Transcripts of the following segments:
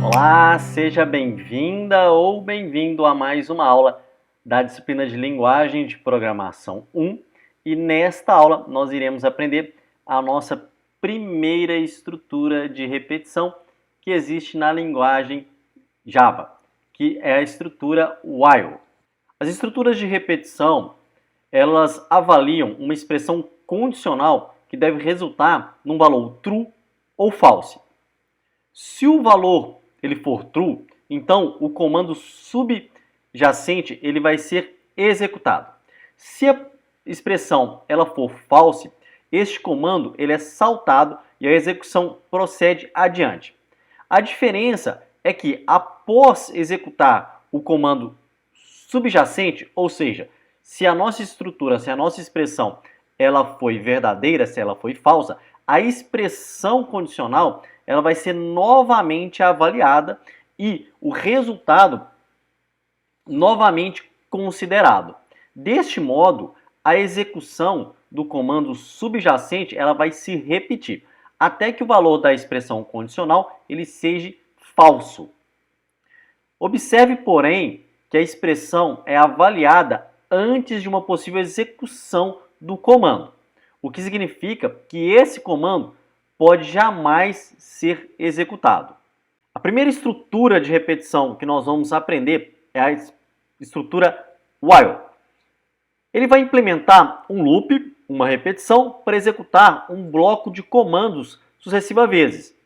Olá, seja bem-vinda ou bem-vindo a mais uma aula da disciplina de Linguagem de Programação 1. E nesta aula nós iremos aprender a nossa primeira estrutura de repetição que existe na linguagem Java, que é a estrutura while. As estruturas de repetição, elas avaliam uma expressão condicional que deve resultar num valor true ou false. Se o valor ele for true, então o comando subjacente ele vai ser executado. Se a expressão ela for false, este comando ele é saltado e a execução procede adiante. A diferença é que após executar o comando subjacente, ou seja, se a nossa estrutura, se a nossa expressão ela foi verdadeira, se ela foi falsa, a expressão condicional ela vai ser novamente avaliada e o resultado novamente considerado. Deste modo, a execução do comando subjacente ela vai se repetir até que o valor da expressão condicional ele seja falso. Observe, porém, que a expressão é avaliada antes de uma possível execução do comando, o que significa que esse comando pode jamais ser executado. A primeira estrutura de repetição que nós vamos aprender é a estrutura while. Ele vai implementar um loop, uma repetição, para executar um bloco de comandos sucessivas vezes.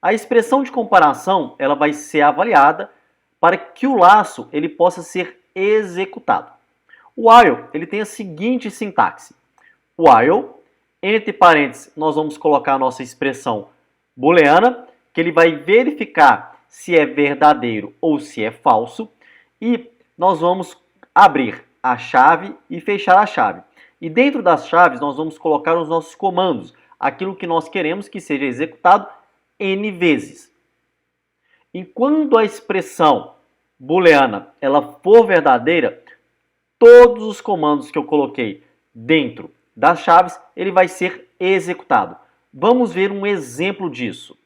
A expressão de comparação ela vai ser avaliada para que o laço ele possa ser executado. O while ele tem a seguinte sintaxe: while, entre parênteses, nós vamos colocar a nossa expressão booleana, que ele vai verificar se é verdadeiro ou se é falso, e nós vamos abrir a chave e fechar a chave. E dentro das chaves nós vamos colocar os nossos comandos, aquilo que nós queremos que seja executado N vezes. Enquanto a expressão booleana ela for verdadeira, todos os comandos que eu coloquei dentro das chaves, ele vai ser executado. Vamos ver um exemplo disso.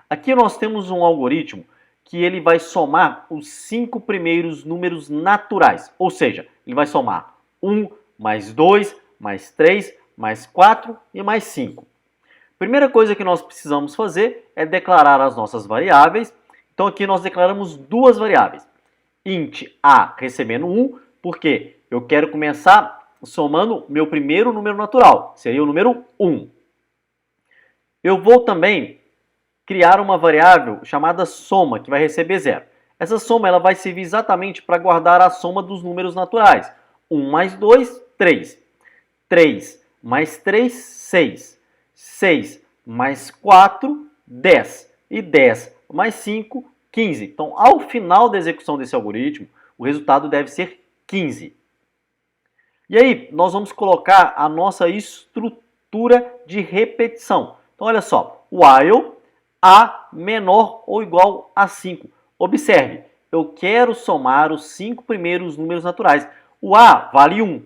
Aqui nós temos um algoritmo que ele vai somar os 5 primeiros números naturais, ou seja, ele vai somar 1, mais 2, mais 3, mais 4 e mais 5. Primeira coisa que nós precisamos fazer é declarar as nossas variáveis. Então aqui nós declaramos duas variáveis. Int a recebendo 1, porque eu quero começar somando meu primeiro número natural, seria o número 1. Eu vou também criar uma variável chamada soma, que vai receber 0. Essa soma ela vai servir exatamente para guardar a soma dos números naturais. 1 mais 2, 3. 3 mais 3, 6. 6 mais 4, 10. E 10 mais 5, 15. Então, ao final da execução desse algoritmo, o resultado deve ser 15. E aí, nós vamos colocar a nossa estrutura de repetição. Então, olha só, while a menor ou igual a 5. Observe, eu quero somar os 5 primeiros números naturais. O a vale 1.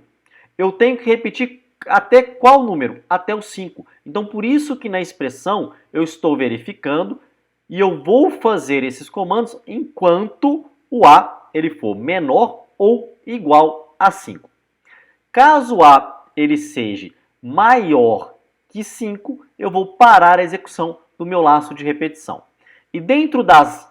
Eu tenho que repetir até qual número? Até o 5. Então, por isso que na expressão eu estou verificando e eu vou fazer esses comandos enquanto o a ele for menor ou igual a 5. Caso a ele seja maior que 5, eu vou parar a execução do meu laço de repetição. E dentro das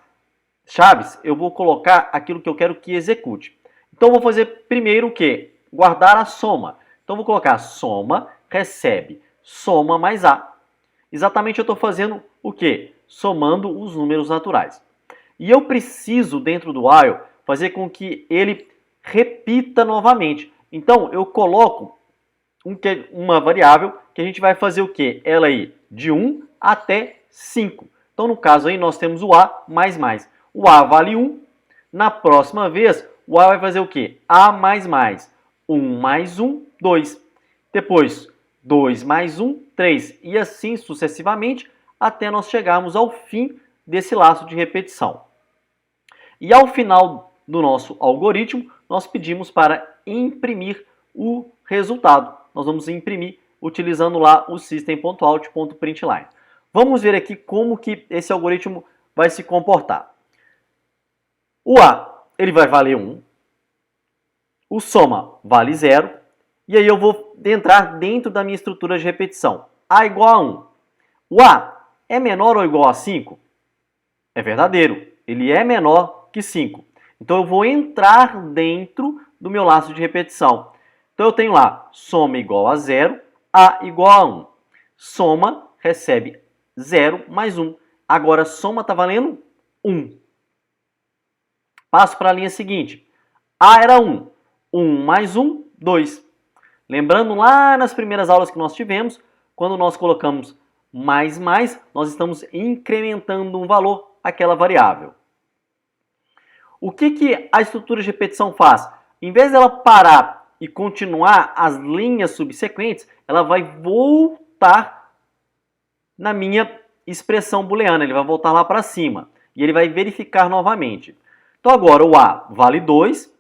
chaves, eu vou colocar aquilo que eu quero que execute. Então, eu vou fazer primeiro o quê? Guardar a soma. Então, eu vou colocar soma, recebe, soma mais a. Exatamente eu estou fazendo o quê? Somando os números naturais. E eu preciso, dentro do while, fazer com que ele repita novamente. Então, eu coloco uma variável que a gente vai fazer o quê? Ela ir de 1 até 5. Então, no caso aí, nós temos o a mais mais. O a vale 1. Na próxima vez, o a vai fazer o quê? A mais mais. 1 mais 1, 2. Depois, 2 mais 1, 3. E assim sucessivamente, até nós chegarmos ao fim desse laço de repetição. E ao final do nosso algoritmo, nós pedimos para imprimir o resultado. Nós vamos imprimir utilizando lá o system.out.println. Vamos ver aqui como que esse algoritmo vai se comportar? O A, ele vai valer 1, o soma vale 0, e aí eu vou entrar dentro da minha estrutura de repetição. A igual a 1. O A é menor ou igual a 5? É verdadeiro, ele é menor que 5. Então eu vou entrar dentro do meu laço de repetição. Então eu tenho lá soma igual a 0, A igual a 1. Soma recebe 0 mais 1. Agora soma está valendo 1. Passo para a linha seguinte. A era 1. 1 mais 1, 2. Lembrando lá nas primeiras aulas que nós tivemos, quando nós colocamos mais, nós estamos incrementando um valor àquela variável. O que a estrutura de repetição faz? Em vez dela parar e continuar as linhas subsequentes, ela vai voltar na minha expressão booleana, ele vai voltar lá para cima e ele vai verificar novamente. Então agora o A vale 2,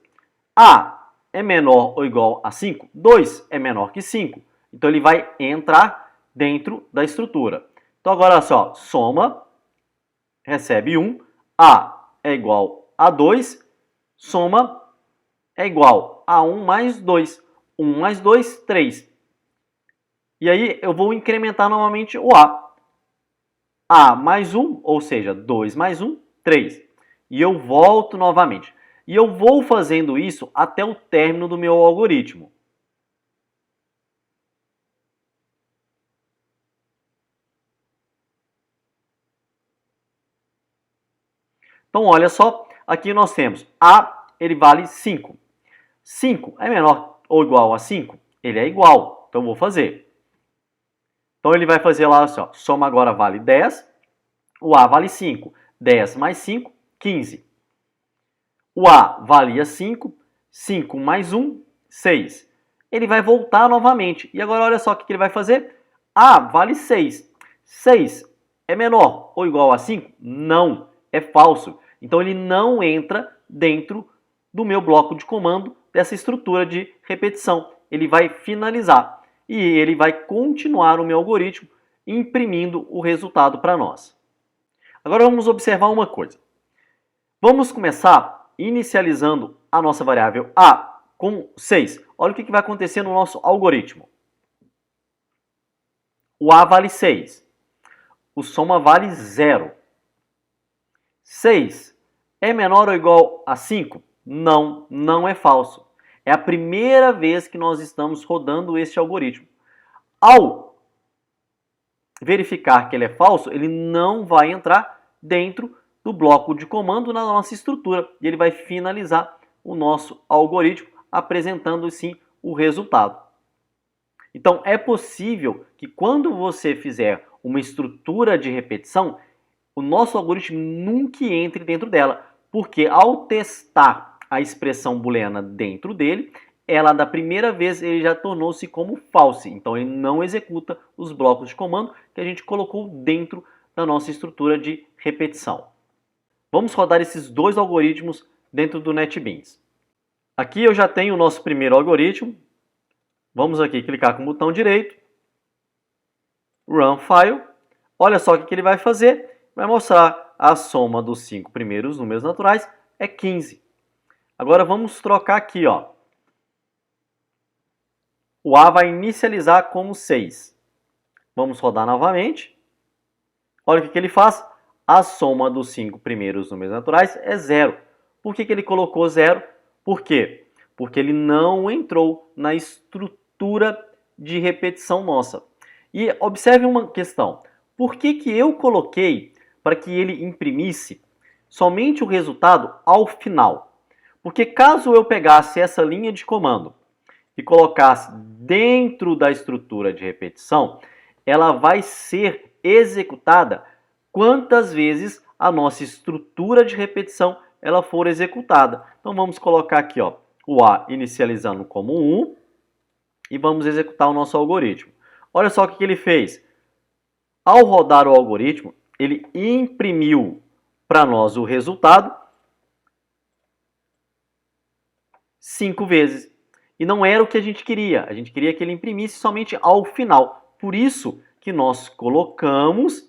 A é menor ou igual a 5, 2 é menor que 5, então ele vai entrar dentro da estrutura. Então agora olha só, soma, recebe 1, A é igual a 2, soma é igual a 1 mais 2. 1 mais 2, 3. E aí eu vou incrementar novamente o A. A mais 1, ou seja, 2 mais 1, 3. E eu volto novamente. E eu vou fazendo isso até o término do meu algoritmo. Então, olha só, aqui nós temos A, ele vale 5. 5 é menor ou igual a 5? Ele é igual, então eu vou fazer. Então ele vai fazer lá assim, ó, soma agora vale 10, o A vale 5. 10 mais 5, 15. O A valia 5, 5 mais 1, 6. Ele vai voltar novamente. E agora olha só o que ele vai fazer. A vale 6. 6 é menor ou igual a 5? Não, é falso. Então ele não entra dentro do meu bloco de comando dessa estrutura de repetição. Ele vai finalizar e ele vai continuar o meu algoritmo imprimindo o resultado para nós. Agora vamos observar uma coisa. Vamos começar inicializando a nossa variável A com 6. Olha o que vai acontecer no nosso algoritmo. O A vale 6. O soma vale 0. 6 é menor ou igual a 5? Não, não é falso. É a primeira vez que nós estamos rodando este algoritmo. Ao verificar que ele é falso, ele não vai entrar dentro do bloco de comando na nossa estrutura e ele vai finalizar o nosso algoritmo apresentando sim o resultado. Então é possível que quando você fizer uma estrutura de repetição, o nosso algoritmo nunca entre dentro dela, porque ao testar a expressão booleana dentro dele, ela da primeira vez ele já tornou-se como false, então ele não executa os blocos de comando que a gente colocou dentro da nossa estrutura de repetição. Vamos rodar esses dois algoritmos dentro do NetBeans. Aqui eu já tenho o nosso primeiro algoritmo. Vamos aqui clicar com o botão direito, Run File. Olha só o que ele vai fazer. Vai mostrar a soma dos 5 primeiros números naturais é 15. Agora vamos trocar aqui, ó. O A vai inicializar como 6. Vamos rodar novamente. Olha o que ele faz. A soma dos 5 primeiros números naturais é 0. Por que ele colocou 0? Por quê? Porque ele não entrou na estrutura de repetição nossa. E observe uma questão. Por que eu coloquei para que ele imprimisse somente o resultado ao final? Porque caso eu pegasse essa linha de comando e colocasse dentro da estrutura de repetição, ela vai ser executada quantas vezes a nossa estrutura de repetição ela for executada. Então vamos colocar aqui, ó, o A inicializando como 1 e vamos executar o nosso algoritmo. Olha só o que ele fez. Ao rodar o algoritmo, ele imprimiu para nós o resultado 5 vezes. E não era o que a gente queria. A gente queria que ele imprimisse somente ao final. Por isso que nós colocamos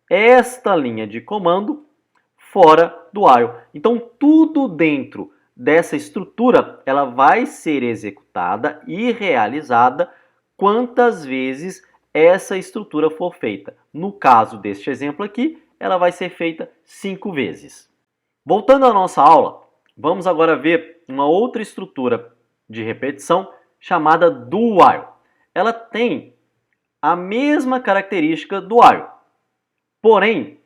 esta linha de comando fora do while. Então, tudo dentro dessa estrutura, ela vai ser executada e realizada quantas vezes essa estrutura for feita. No caso deste exemplo aqui, ela vai ser feita 5 vezes. Voltando à nossa aula, vamos agora ver uma outra estrutura de repetição chamada do while. Ela tem a mesma característica do while, porém,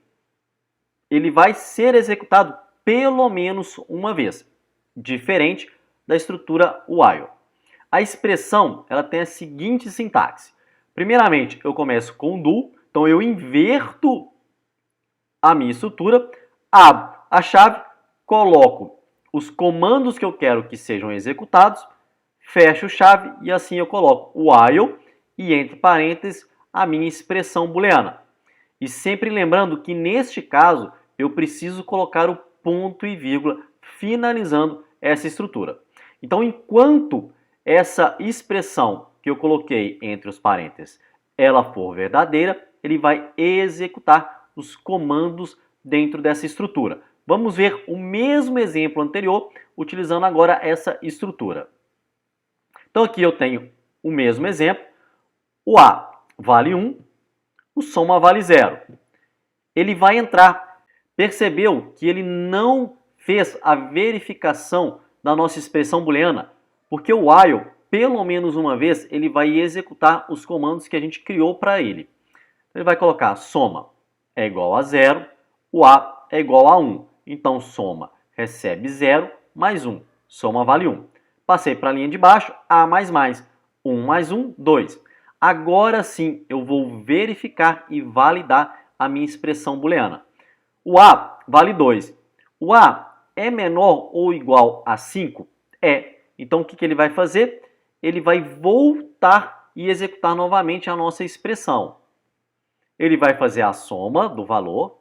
ele vai ser executado pelo menos uma vez, diferente da estrutura while. A expressão ela tem a seguinte sintaxe. Primeiramente, eu começo com do, então eu inverto a minha estrutura, abro a chave, coloco os comandos que eu quero que sejam executados, fecho chave e assim eu coloco o while e entre parênteses a minha expressão booleana. E sempre lembrando que neste caso eu preciso colocar o ponto e vírgula finalizando essa estrutura. Então, enquanto essa expressão que eu coloquei entre os parênteses ela for verdadeira, ele vai executar os comandos dentro dessa estrutura. Vamos ver o mesmo exemplo anterior, utilizando agora essa estrutura. Então aqui eu tenho o mesmo exemplo, o A vale 1, o soma vale 0. Ele vai entrar, percebeu que ele não fez a verificação da nossa expressão booleana, porque o while, pelo menos uma vez, ele vai executar os comandos que a gente criou para ele. Ele vai colocar soma é igual a 0, o A é igual a 1. Então, soma recebe 0 mais 1. Soma vale 1. Passei para a linha de baixo, A mais mais. 1 mais 1, 2. Agora sim, eu vou verificar e validar a minha expressão booleana. O A vale 2. O A é menor ou igual a 5? É. Então, o que ele vai fazer? Ele vai voltar e executar novamente a nossa expressão. Ele vai fazer a soma do valor,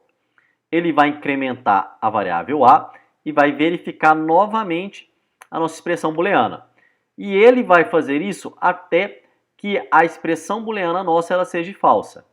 ele vai incrementar a variável A e vai verificar novamente a nossa expressão booleana. E ele vai fazer isso até que a expressão booleana nossa ela seja falsa.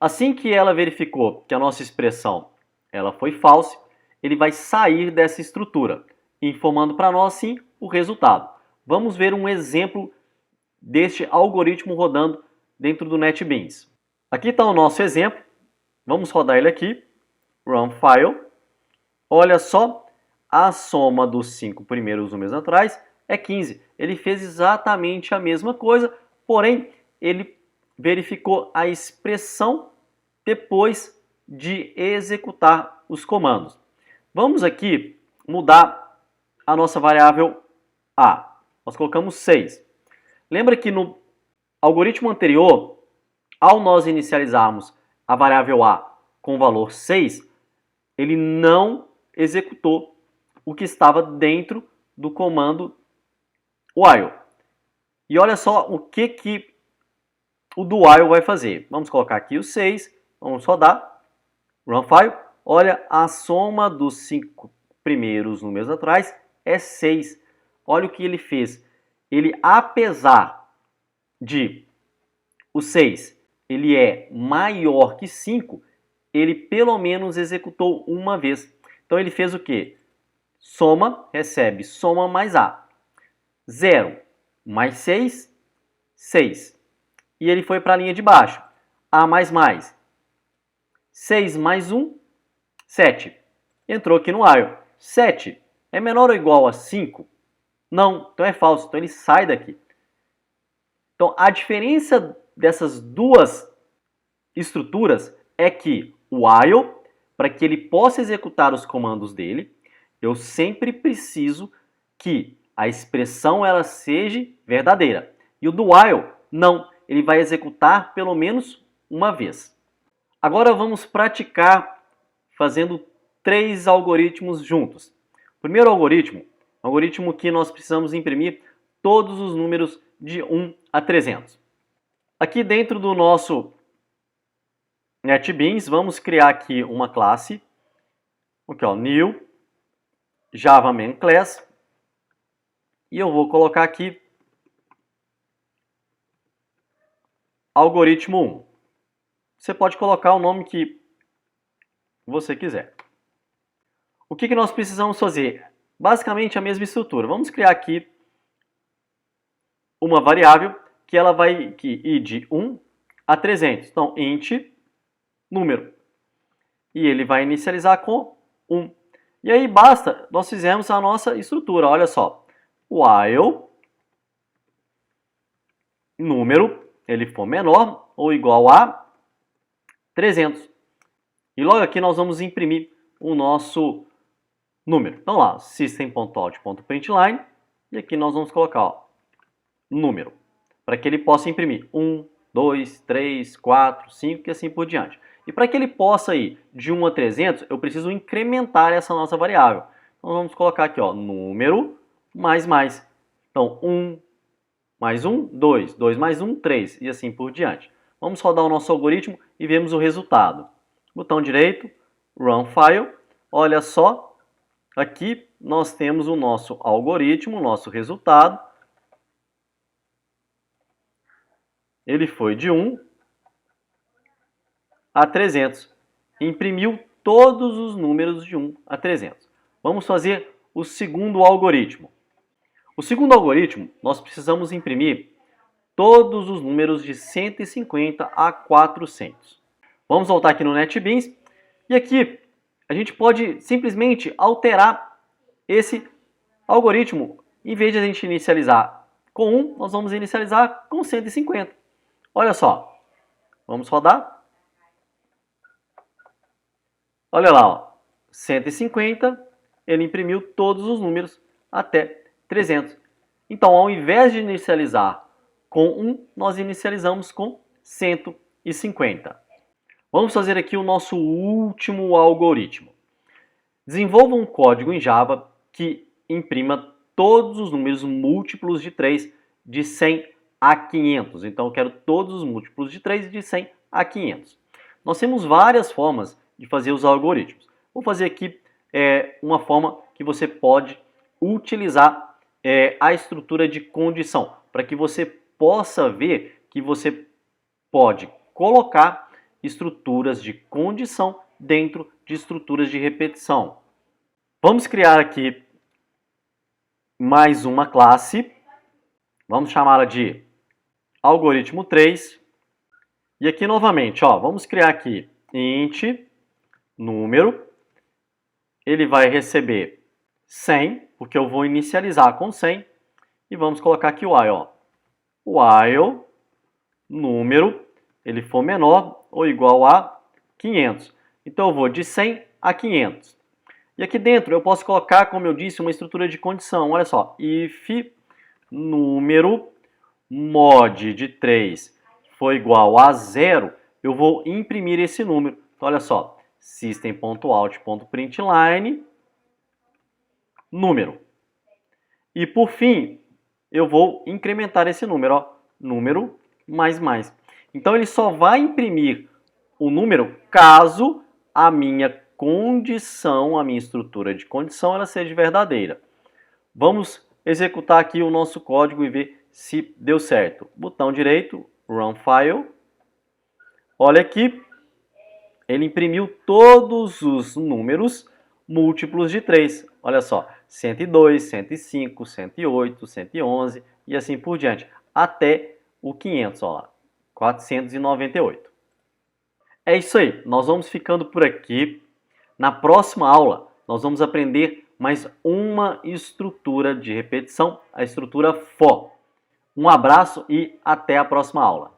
Assim que ela verificou que a nossa expressão ela foi falsa, ele vai sair dessa estrutura, informando para nós, sim, o resultado. Vamos ver um exemplo deste algoritmo rodando dentro do NetBeans. Aqui está o nosso exemplo. Vamos rodar ele aqui. Run File. Olha só, a soma dos 5 primeiros números atrás é 15. Ele fez exatamente a mesma coisa, porém, ele verificou a expressão depois de executar os comandos. Vamos aqui mudar a nossa variável A. Nós colocamos 6. Lembra que no algoritmo anterior, ao nós inicializarmos a variável A com o valor 6, ele não executou o que estava dentro do comando while. E olha só o que o do while vai fazer. Vamos colocar aqui o 6, vamos rodar, run file, olha a soma dos 5 primeiros números atrás é 6. Olha o que ele fez. Ele, apesar de o 6 ele é maior que 5, ele pelo menos executou uma vez. Então ele fez o quê? Soma, recebe soma mais A. 0 mais 6, 6. E ele foi para a linha de baixo. A mais mais. 6 mais 1, 7. Entrou aqui no while. 7 é menor ou igual a 5? Não, então é falso. Então ele sai daqui. Então a diferença dessas duas estruturas é que o while, para que ele possa executar os comandos dele, eu sempre preciso que a expressão ela seja verdadeira. E o do while, não. Ele vai executar pelo menos uma vez. Agora vamos praticar fazendo 3 algoritmos juntos. O primeiro algoritmo é um algoritmo que nós precisamos imprimir todos os números de 1 a 300. Aqui dentro do nosso NetBeans, vamos criar aqui uma classe Aqui, ó, new Java main class. E eu vou colocar aqui algoritmo 1. Você pode colocar o nome que você quiser. O que nós precisamos fazer? Basicamente a mesma estrutura. Vamos criar aqui uma variável que ela vai ir de 1 a 300. Então, int número. E ele vai inicializar com 1. E aí basta, nós fizemos a nossa estrutura. Olha só. While número, ele for menor ou igual a 300. E logo aqui nós vamos imprimir o nosso número. Então lá, system.out.println, e aqui nós vamos colocar, ó, número, para que ele possa imprimir 1, 2, 3, 4, 5 e assim por diante. E para que ele possa ir de 1 a 300, eu preciso incrementar essa nossa variável. Então vamos colocar aqui, ó, número mais mais. Então 1 mais 1, 2, 2 mais 1, 3 e assim por diante. Vamos rodar o nosso algoritmo e vemos o resultado. Botão direito, Run File. Olha só, aqui nós temos o nosso algoritmo, o nosso resultado. Ele foi de 1 a 300. Imprimiu todos os números de 1 a 300. Vamos fazer o segundo algoritmo. O segundo algoritmo, nós precisamos imprimir todos os números de 150 a 400. Vamos voltar aqui no NetBeans e aqui a gente pode simplesmente alterar esse algoritmo. Em vez de a gente inicializar com 1, nós vamos inicializar com 150. Olha só, vamos rodar. Olha lá, ó, 150, ele imprimiu todos os números até 300. Então, ao invés de inicializar com 1, nós inicializamos com 150. Vamos fazer aqui o nosso último algoritmo. Desenvolva um código em Java que imprima todos os números múltiplos de 3 de 100 a 500. Então, eu quero todos os múltiplos de 3 de 100 a 500. Nós temos várias formas de fazer os algoritmos. Vou fazer aqui uma forma que você pode utilizar a estrutura de condição, para que você possa ver que você pode colocar estruturas de condição dentro de estruturas de repetição. Vamos criar aqui mais uma classe. Vamos chamá-la de algoritmo 3. E aqui novamente, ó, vamos criar aqui int número. Ele vai receber 100, porque eu vou inicializar com 100. E vamos colocar aqui o while, ó. While número, ele for menor ou igual a 500. Então eu vou de 100 a 500. E aqui dentro eu posso colocar, como eu disse, uma estrutura de condição. Olha só, if número mod de 3 for igual a 0, eu vou imprimir esse número. Então olha só, system.out.println número. E por fim, eu vou incrementar esse número, ó, número mais mais. Então ele só vai imprimir o número caso a minha condição, a minha estrutura de condição, ela seja verdadeira. Vamos executar aqui o nosso código e ver se deu certo. Botão direito, Run File. Olha aqui, ele imprimiu todos os números múltiplos de 3. Olha só, 102, 105, 108, 111 e assim por diante, até o 500, ó lá, 498. É isso aí, nós vamos ficando por aqui. Na próxima aula, nós vamos aprender mais uma estrutura de repetição, a estrutura for. Um abraço e até a próxima aula.